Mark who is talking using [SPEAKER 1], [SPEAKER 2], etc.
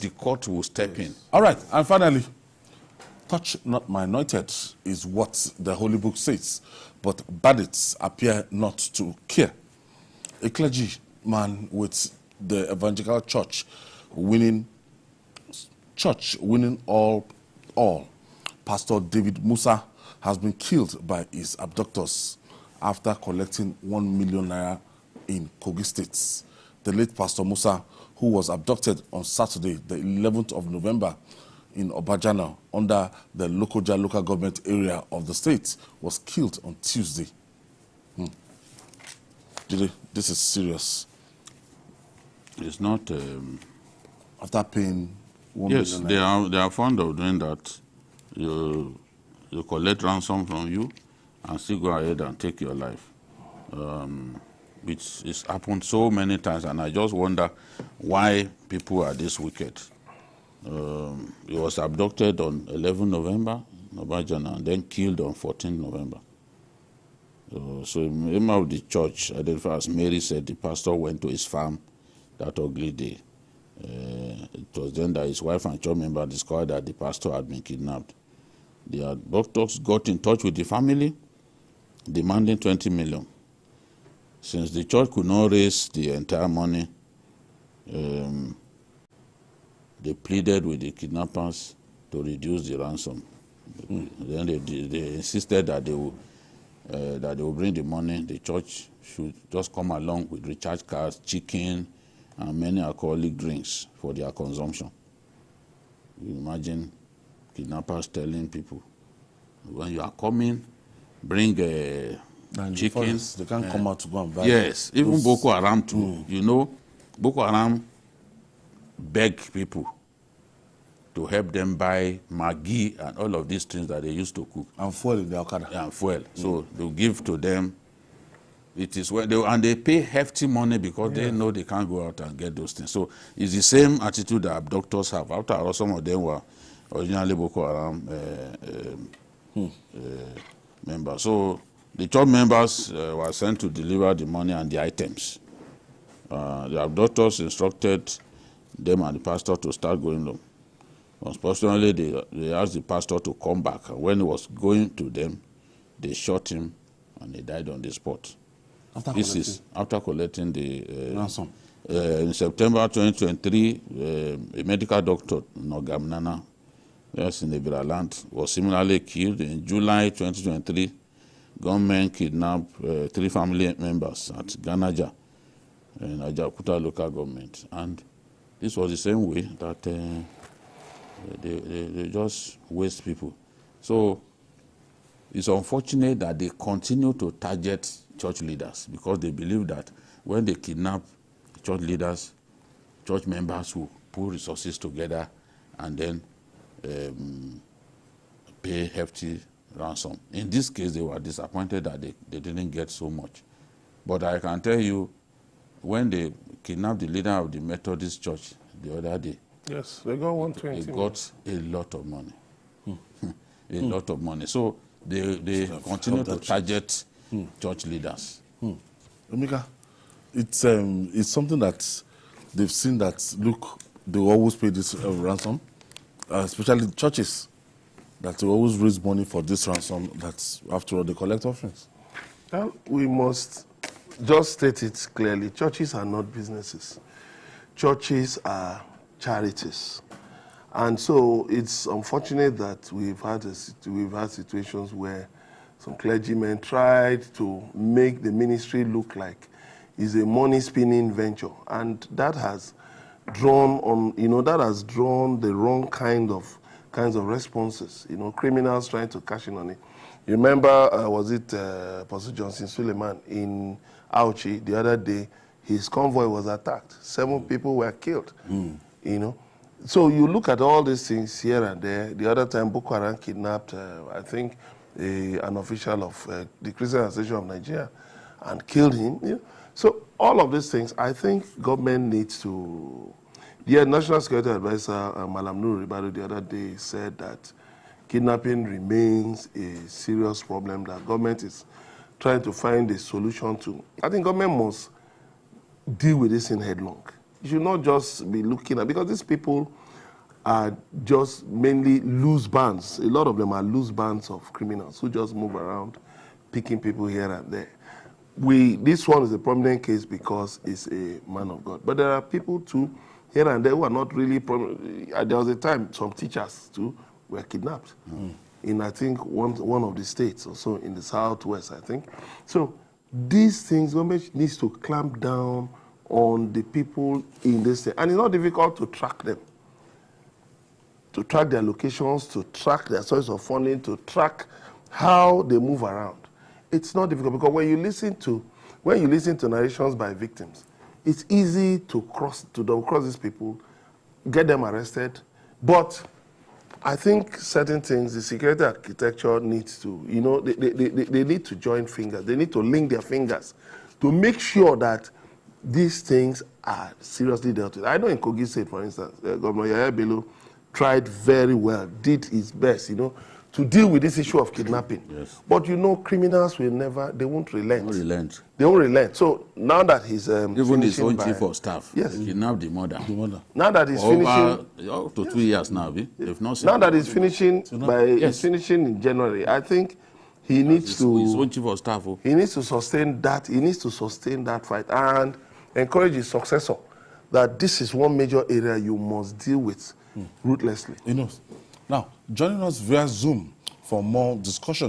[SPEAKER 1] the court will step in.
[SPEAKER 2] All right, and finally, touch not my anointed is what the Holy Book says, but bandits appear not to care. A clergyman with the Evangelical Church Winning All, Pastor David Musa, has been killed by his abductors after collecting 1 million naira in Kogi State. The late Pastor Musa, who was abducted on Saturday, the 11th of November, in Obajana, under the Lokoja local government area of the state, was killed on Tuesday. This is serious.
[SPEAKER 1] It's not...
[SPEAKER 2] After paying 1
[SPEAKER 1] yes,
[SPEAKER 2] million
[SPEAKER 1] they are fond of doing that. You collect ransom from you and still go ahead and take your life. It's happened so many times, and I just wonder why people are this wicked. He was abducted on 11 November, Obajana, and then killed on 14 November. So a member of the church, identified as Mary, said the pastor went to his farm that ugly day. It was then that his wife and church member discovered that the pastor had been kidnapped. The abductors got in touch with the family, demanding 20 million. Since the church could not raise the entire money, they pleaded with the kidnappers to reduce the ransom. Then they insisted that they will bring the money. The church should just come along with recharge cards, chicken, and many alcoholic drinks for their consumption. You imagine kidnappers telling people, when you are coming, bring chicken.
[SPEAKER 2] They can't come out to go and buy.
[SPEAKER 1] Yes, even Boko Haram too. You know, Boko Haram beg people to help them buy Maggi and all of these things that they used to cook.
[SPEAKER 2] And fuel in the Okada.
[SPEAKER 1] And fuel. So they'll give to them. It is when they pay hefty money because they know they can't go out and get those things. So it's the same attitude that abductors have. After all, some of them were originally Boko Haram members. So the church members were sent to deliver the money and the items. The abductors instructed them and the pastor to start going home. Unfortunately, they asked the pastor to come back. And when he was going to them, they shot him and he died on the spot. After collecting the
[SPEAKER 2] ransom.
[SPEAKER 1] In September 2023, a medical doctor, Nogamnana, yes, in the land, was similarly killed. In July 2023, gunmen kidnapped 3 family members at Ganaja, in Ajakuta local government. And this was the same way that they just waste people. So it's unfortunate that they continue to target church leaders because they believe that when they kidnap church leaders, church members will put resources together and then pay hefty ransom. In this case, they were disappointed that they didn't get so much. But I can tell you, when they kidnapped the leader of the Methodist Church the other day,
[SPEAKER 3] yes, they got 120.
[SPEAKER 1] They got a lot of money. A lot of money. So they continue to target church leaders.
[SPEAKER 2] Omega, it's something that they've seen that, look, they always pay this ransom, especially churches, that they always raise money for this ransom, that after all they collect offerings.
[SPEAKER 3] Well, we must just state it clearly. Churches are not businesses. Churches are charities. And so it's unfortunate that we've had situations where some clergymen tried to make the ministry look like it's a money-spinning venture, and that has drawn the wrong kinds of responses. Criminals trying to cash in on it. You remember, was it Pastor Johnson Suleiman in Auchi the other day? His convoy was attacked. 7 people were killed. So you look at all these things here and there. The other time, Boko Haram kidnapped, I think, an official of the Christian Association of Nigeria and killed him. So all of these things, I think government needs to... The National Security Advisor, Malam Nur Ribadu, the other day said that kidnapping remains a serious problem that government is trying to find a solution to. I think government must deal with this in headlong. You should not just be looking at, because these people are just mainly loose bands. A lot of them are loose bands of criminals who just move around, picking people here and there. This one is a prominent case because it's a man of God. But there are people too, here and there, who are not really prominent. There was a time some teachers too were kidnapped in, I think, one of the states or so in the southwest, I think. So these things, government needs to clamp down on the people in this state. And it's not difficult to track them, to track their locations, to track their source of funding, to track how they move around. It's not difficult because when you listen to narrations by victims, it's easy to double cross these people, get them arrested. But I think certain things, the security architecture needs to, they need to join fingers. They need to link their fingers to make sure that these things are seriously dealt with. I know in Kogi State, for instance, Governor Yaya Bello tried very well, did his best, to deal with this issue of kidnapping. Yes. But criminals will they won't relent. They won't relent. So now that he's
[SPEAKER 1] even his own chief of staff, yes, kidnapped the mother.
[SPEAKER 3] Now that he's finishing
[SPEAKER 1] up to 2 years now, they've not seen.
[SPEAKER 3] Now that he's finishing he's finishing in January, I think he needs to
[SPEAKER 1] his own chief of staff.
[SPEAKER 3] He needs to sustain that. He needs to sustain that fight and encourage his successor that this is one major area you must deal with ruthlessly.
[SPEAKER 2] Now, joining us via Zoom for more discussion